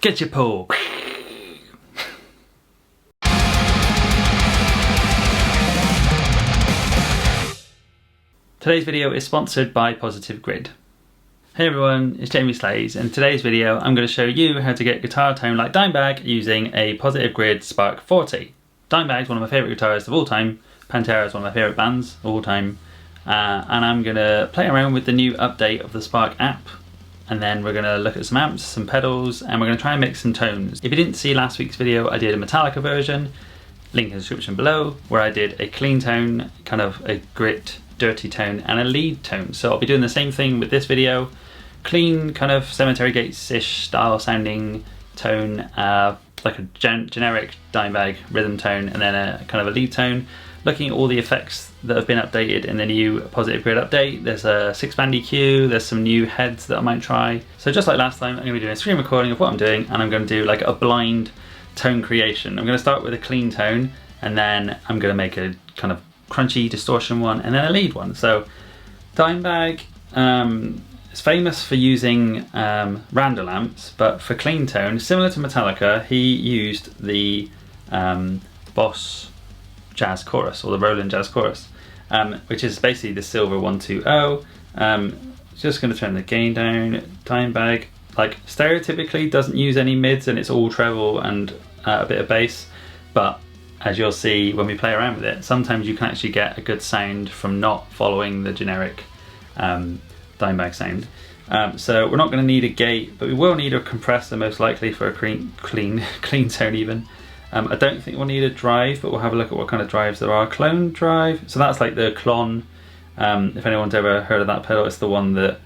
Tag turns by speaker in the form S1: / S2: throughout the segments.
S1: Get your pull. Today's video is sponsored by Positive Grid. Hey everyone, it's Jamie Slays, and in today's video I'm going to show you how to get guitar tone like Dimebag using a Positive Grid Spark 40. Dimebag is one of my favourite guitarists of all time, Pantera is one of my favourite bands of all time, and I'm going to play around with the new update of the Spark app, and then we're going to look at some amps, some pedals, and we're going to try and mix some tones. If you didn't see last week's video, I did a Metallica version, link in the description below, where I did a clean tone, kind of a grit, dirty tone, and a lead tone. So I'll be doing the same thing with this video. Clean, kind of Cemetery Gates-ish style sounding tone, like a generic Dimebag rhythm tone, and then a kind of a lead tone. Looking at all the effects that have been updated in the new Positive Grid update. There's a 6-band EQ, there's some new heads that I might try. So just like last time, I'm going to be doing a screen recording of what I'm doing, and I'm going to do like a blind tone creation. I'm going to start with a clean tone, and then I'm going to make a kind of crunchy distortion one, and then a lead one. So Dimebag is famous for using Randall amps, but for clean tone, similar to Metallica, he used the Boss Jazz Chorus, or the Roland Jazz Chorus, which is basically the silver 120. Just going to turn the gain down. Dimebag, like, stereotypically doesn't use any mids, and it's all treble and a bit of bass, but as you'll see when we play around with it, sometimes you can actually get a good sound from not following the generic Dimebag sound. So we're not going to need a gate, but we will need a compressor most likely for a clean tone even. I don't think we'll need a drive, but we'll have a look at what kind of drives there are. Clone drive, so that's like the Klon. If anyone's ever heard of that pedal, it's the one that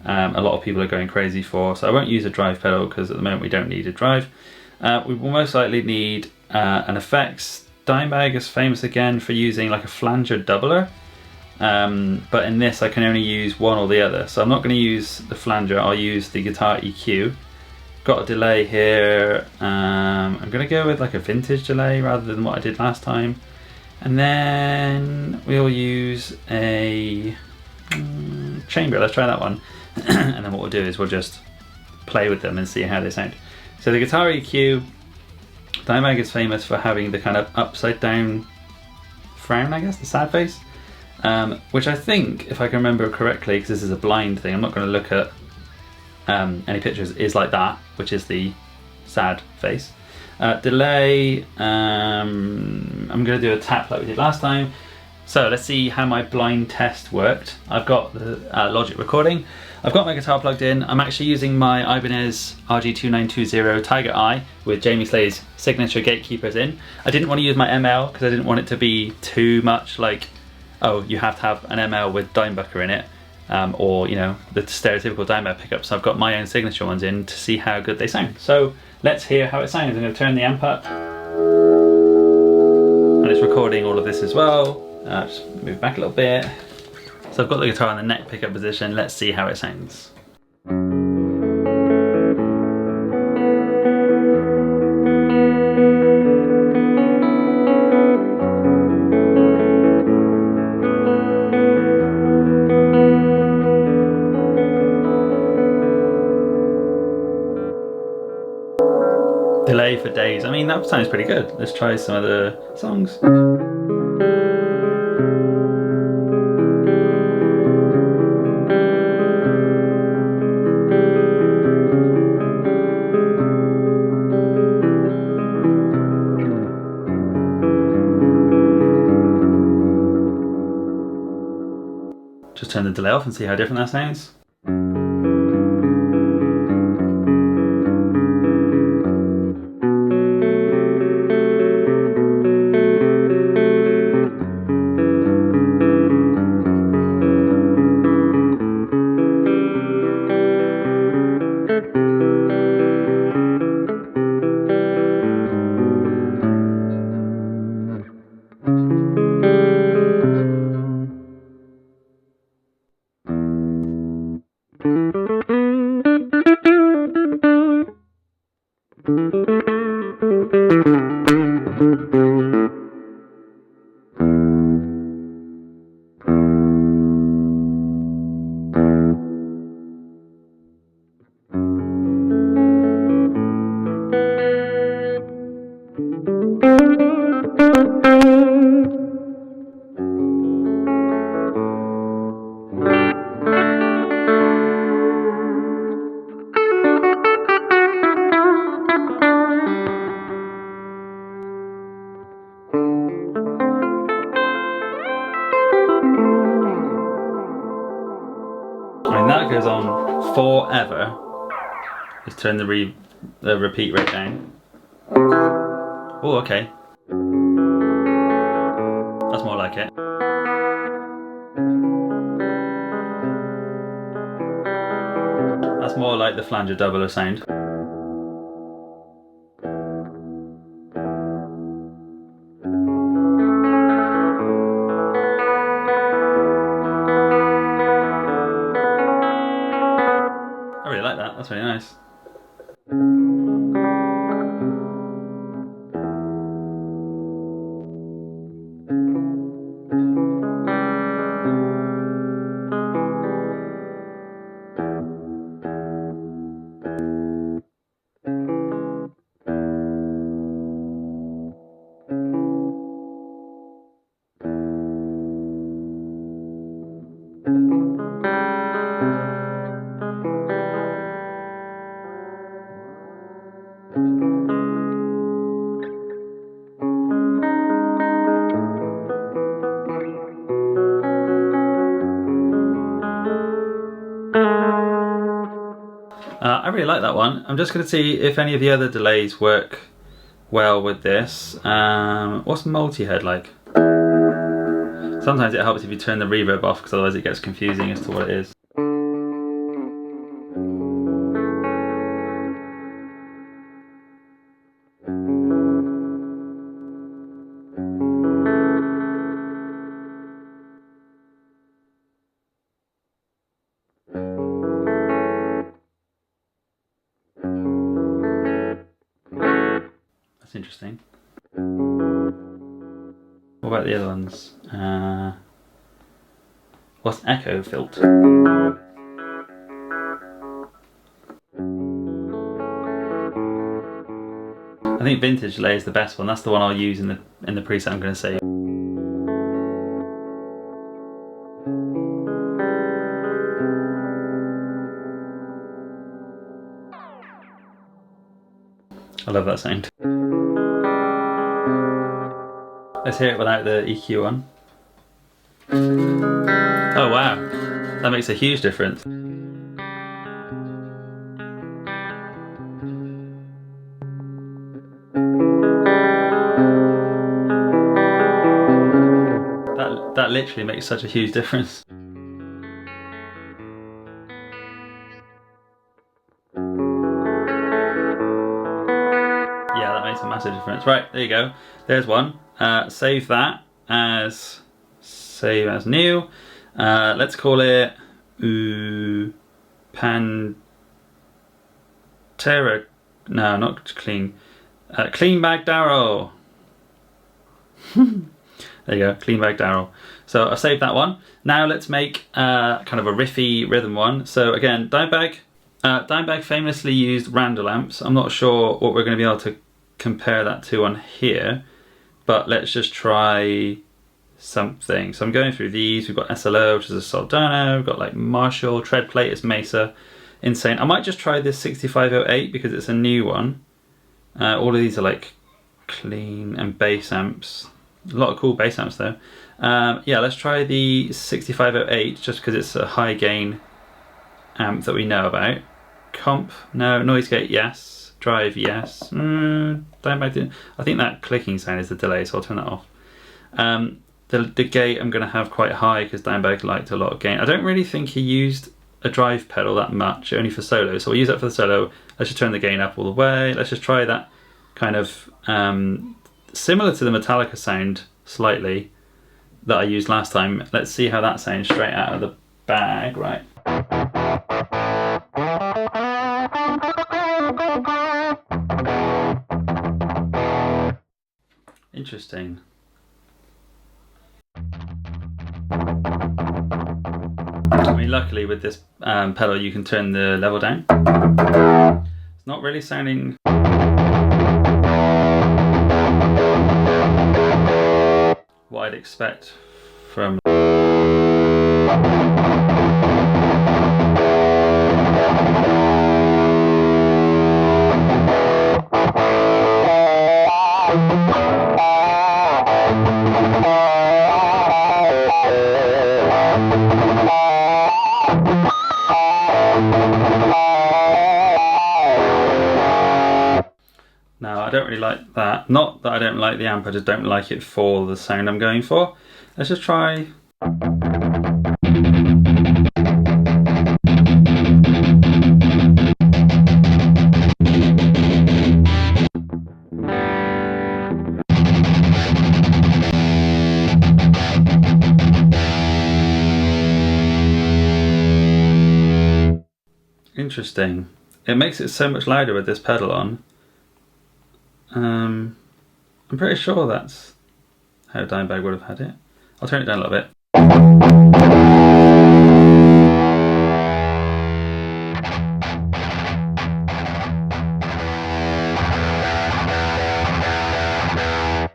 S1: a lot of people are going crazy for. So I won't use a drive pedal because at the moment we don't need a drive. We will most likely need an effects. Dimebag is famous again for using like a flanger doubler, but in this I can only use one or the other. So I'm not going to use the flanger, I'll use the guitar EQ. Got a delay here, I'm going to go with like a vintage delay rather than what I did last time. And then we'll use a chamber, let's try that one. And then what we'll do is we'll just play with them and see how they sound. So the guitar EQ, Dimebag is famous for having the kind of upside down frown, I guess, the sad face. Which I think, if I can remember correctly, because this is a blind thing, I'm not going to look at any pictures, is like that, which is the sad face. Delay, I'm going to do a tap like we did last time. So let's see how my blind test worked. I've got the Logic recording. I've got my guitar plugged in. I'm actually using my Ibanez RG2920 Tiger Eye with Jamie Slay's signature gatekeepers in. I didn't want to use my ML because I didn't want it to be too much like, oh, you have to have an ML with Dimebucker in it, or, you know, the stereotypical Dimebag pickup. So I've got my own signature ones in to see how good they sound. So let's hear how it sounds. I'm going to turn the amp up, and it's recording all of this as well. Just move back a little bit. So I've got the guitar in the neck pickup position. Let's see how it sounds. Delay for days. I mean, that sounds pretty good. Let's try some of the songs. Just turn the delay off and see how different that sounds. ever is turn the repeat rate down. Oh, okay. That's more like it. That's more like the flanger doubler sound. I really like that, that's really nice. I really like that one. I'm just going to see if any of the other delays work well with this. What's multi-head like? Sometimes it helps if you turn the reverb off, because otherwise it gets confusing as to what it is. That's interesting. What about the other ones? What's echo filter? I think vintage delay is the best one. That's the one I'll use in the preset I'm going to save. I love that sound. Let's hear it without the EQ on. Oh wow, that makes a huge difference. That literally makes such a huge difference. Yeah, that makes a massive difference. Right, there you go. There's one. Save that as new. Let's call it Pantera. No, not clean. Dimebag Darrell. There you go, Dimebag Darrell. So I saved that one. Now let's make kind of a riffy rhythm one. So again, Dimebag famously used Randall amps. I'm not sure what we're going to be able to compare that to on here, but let's just try something. So I'm going through these. We've got SLO, which is a Soldano. We've got like Marshall, tread plate, it's Mesa. Insane. I might just try this 6508 because it's a new one. All of these are like clean and bass amps. A lot of cool bass amps though. Yeah, let's try the 6508 just because it's a high gain amp that we know about. Comp, no. Noise gate, yes. Drive, yes. I think that clicking sound is the delay, so I'll turn that off. The gate I'm going to have quite high because Dimebag liked a lot of gain. I don't really think he used a drive pedal that much, only for solo, so we'll use that for the solo. Let's just turn the gain up all the way. Let's just try that kind of similar to the Metallica sound slightly that I used last time. Let's see how that sounds straight out of the bag, right? Interesting. I mean, luckily with this pedal you can turn the level down. It's not really sounding what I'd expect from Now, I don't really like that. Not that I don't like the amp, I just don't like it for the sound I'm going for. Let's just try. Interesting. It makes it so much louder with this pedal on. I'm pretty sure that's how Dimebag would have had it. I'll turn it down a little bit.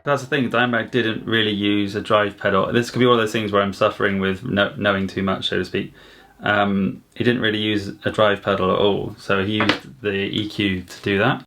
S1: That's the thing, Dimebag didn't really use a drive pedal. This could be one of those things where I'm suffering with knowing too much, so to speak. He didn't really use a drive pedal at all, so he used the EQ to do that.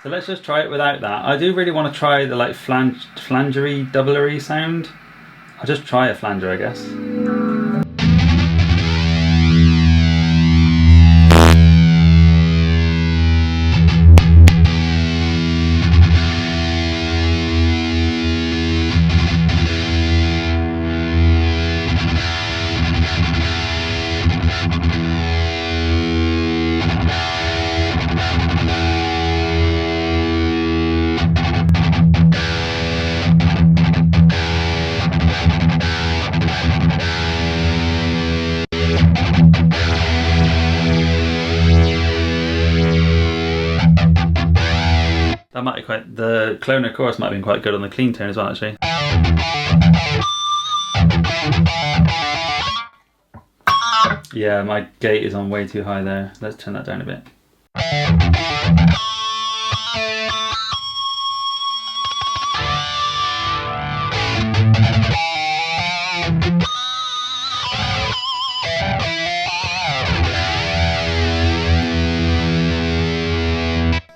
S1: So let's just try it without that. I do really want to try the like flangery, doublery sound. I'll just try a flanger, I guess. That might be quite, the cloner chorus might have been quite good on the clean tone as well, actually. Yeah, my gate is on way too high there. Let's turn that down a bit.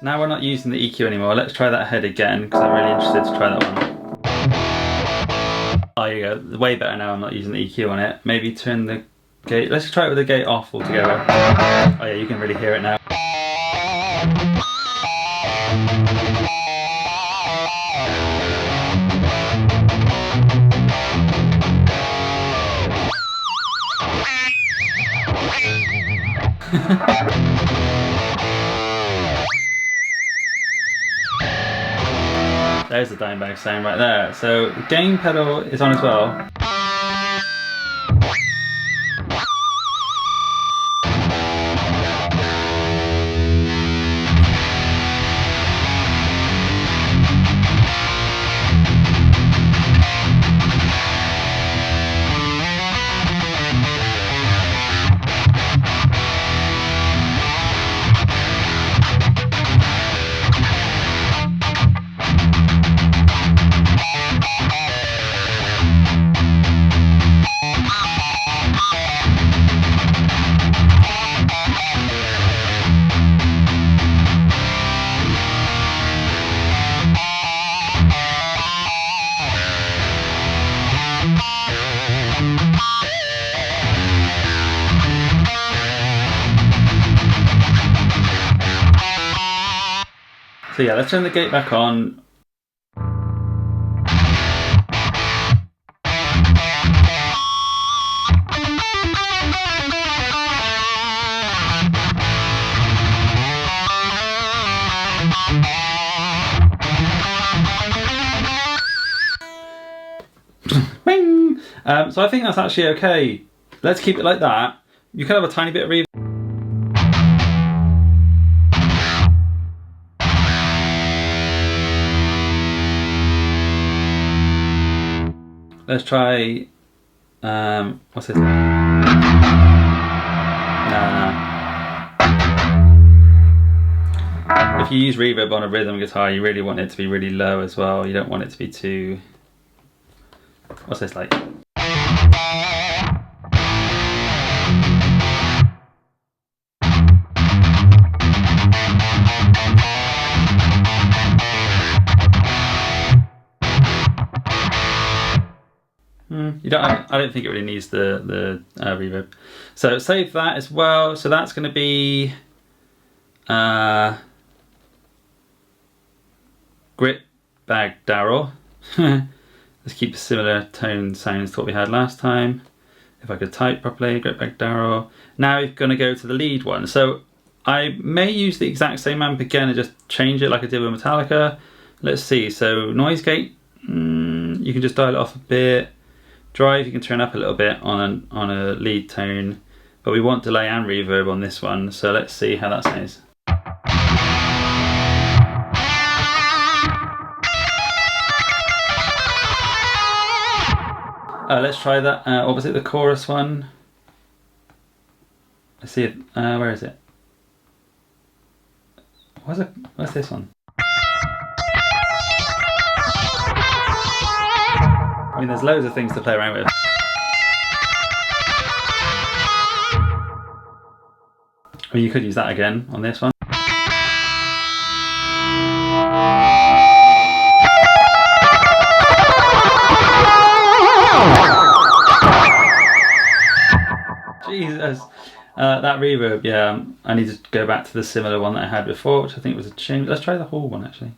S1: Now we're not using the EQ anymore. Let's try that head again, because I'm really interested to try that one. Oh, you go. Way better now I'm not using the EQ on it. Maybe turn the gate. Let's try it with the gate off altogether. Oh yeah, you can really hear it now. There's the Dimebag sound right there. So the gain pedal is on as well. So yeah, let's turn the gate back on. Bing! So I think that's actually okay. Let's keep it like that. You can have a tiny bit of reverb. let's try, what's this? If you use reverb on a rhythm guitar, you really want it to be really low as well. You don't want it to be too, what's this like? You don't. I don't think it really needs the reverb. So save that as well. So that's going to be Dimebag Darrell. Let's keep similar tone sounds to what we had last time. If I could type properly, Dimebag Darrell. Now we're going to go to the lead one. So I may use the exact same amp again and just change it like I did with Metallica. Let's see. So noise gate, you can just dial it off a bit. Drive you can turn up a little bit on a lead tone, but we want delay and reverb on this one, so let's see how that sounds. Let's try that, what was it, the chorus one? Let's see if, where is it? What's this one? I mean, there's loads of things to play around with. Or you could use that again on this one. Jesus. That reverb, yeah, I need to go back to the similar one that I had before, which I think was a tune. Let's try the whole one actually.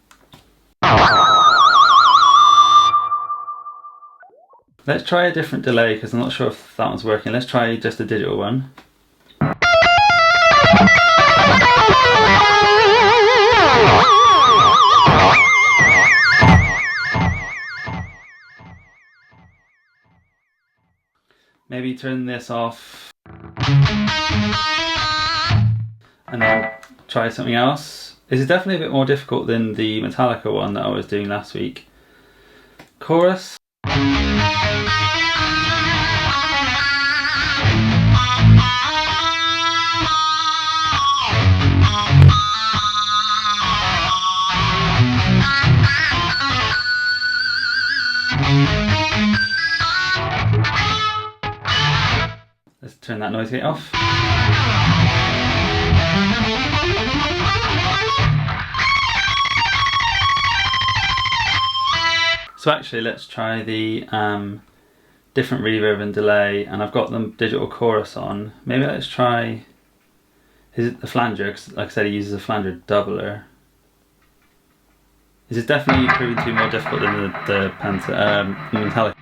S1: Let's try a different delay because I'm not sure if that one's working. Let's try just a digital one. Maybe turn this off and then try something else. This is definitely a bit more difficult than the Metallica one that I was doing last week. Chorus. Let's turn that noise gate off. So actually let's try the different reverb and delay, and I've got the digital chorus on. Maybe let's try, is it the flanger? Because like I said, he uses a flanger doubler. This is definitely proving to be more difficult than the Pantera, Metallica.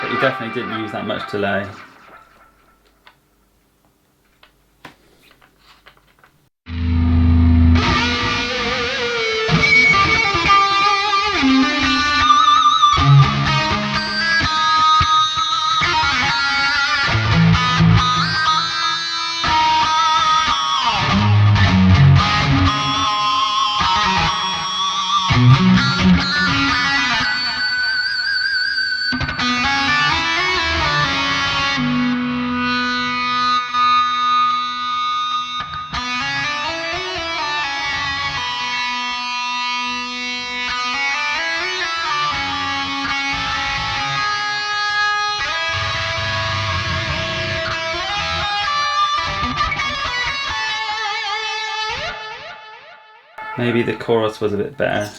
S1: But you definitely didn't use that much delay. Maybe the chorus was a bit better.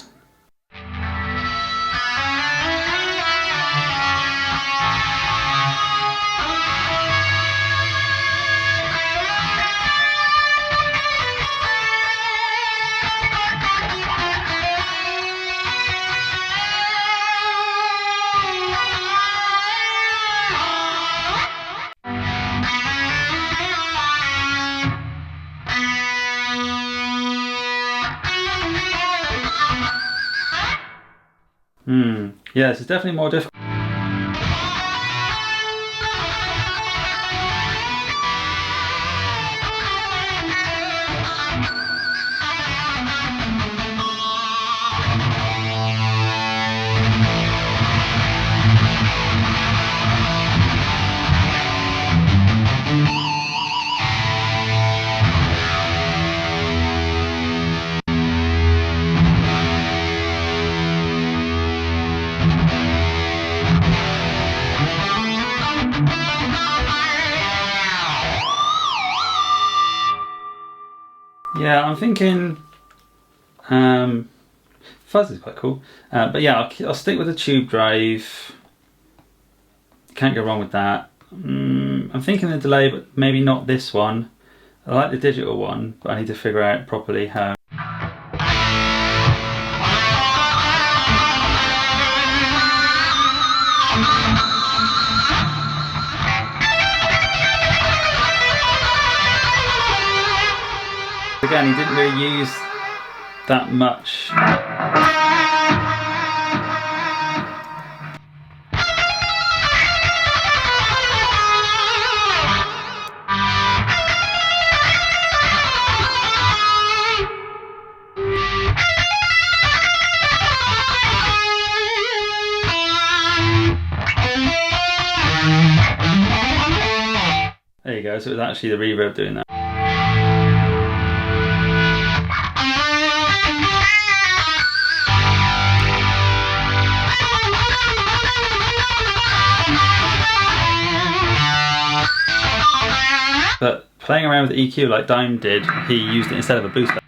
S1: Yes, it's definitely more difficult. Yeah, I'm thinking fuzz is quite cool, but yeah, I'll stick with the tube drive. Can't go wrong with that. I'm thinking the delay, but maybe not this one. I like the digital one, but I need to figure out properly how. Again, he didn't really use that much. There you go, so it was actually the reverb doing that. But playing around with the EQ like Dime did, he used it instead of a boost pedal.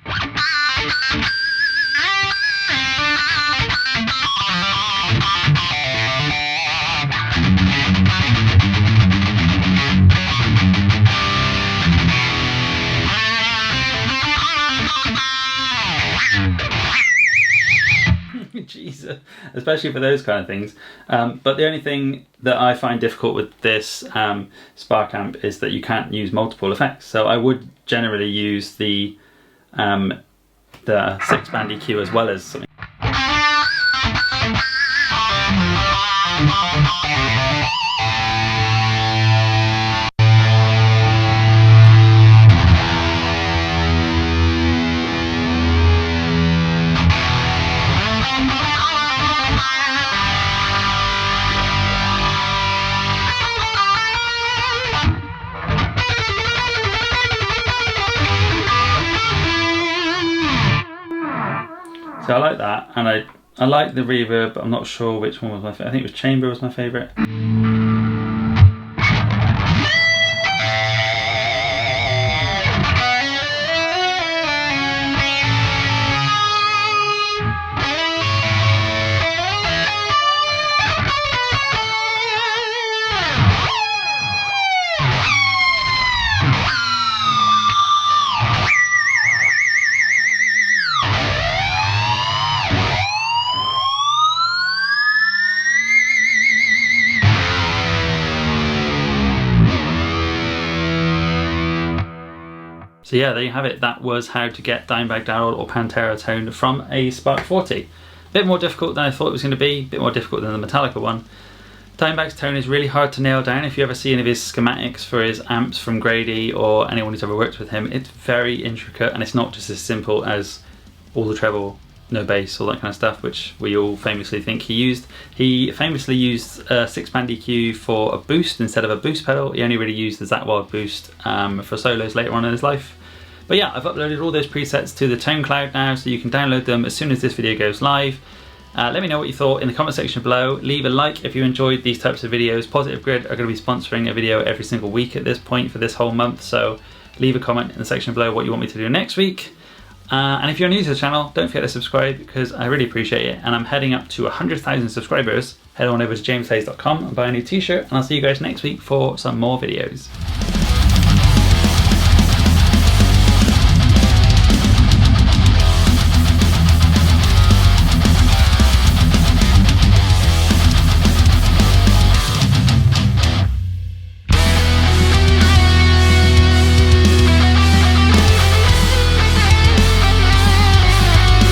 S1: Jesus, especially for those kind of things. But the only thing that I find difficult with this Spark amp is that you can't use multiple effects. So I would generally use the 6-band EQ as well as something. So I like that, and I like the reverb, but I'm not sure which one was my favourite. I think it was Chamber was my favourite. So yeah, there you have it. That was how to get Dimebag Darrell or Pantera tone from a Spark 40. Bit more difficult than I thought it was going to be, bit more difficult than the Metallica one. Dimebag's tone is really hard to nail down. If you ever see any of his schematics for his amps from Grady or anyone who's ever worked with him, it's very intricate, and it's not just as simple as all the treble, no bass, all that kind of stuff, which we all famously think he used. He famously used a 6-band EQ for a boost instead of a boost pedal. He only really used the Zach Wild boost for solos later on in his life. But yeah, I've uploaded all those presets to the Tone Cloud now, so you can download them as soon as this video goes live. Let me know what you thought in the comment section below. Leave a like if you enjoyed these types of videos. Positive Grid are going to be sponsoring a video every single week at this point for this whole month, so leave a comment in the section below what you want me to do next week. And if you're new to the channel, don't forget to subscribe because I really appreciate it. And I'm heading up to 100,000 subscribers. Head on over to jameslays.com and buy a new t-shirt, and I'll see you guys next week for some more videos.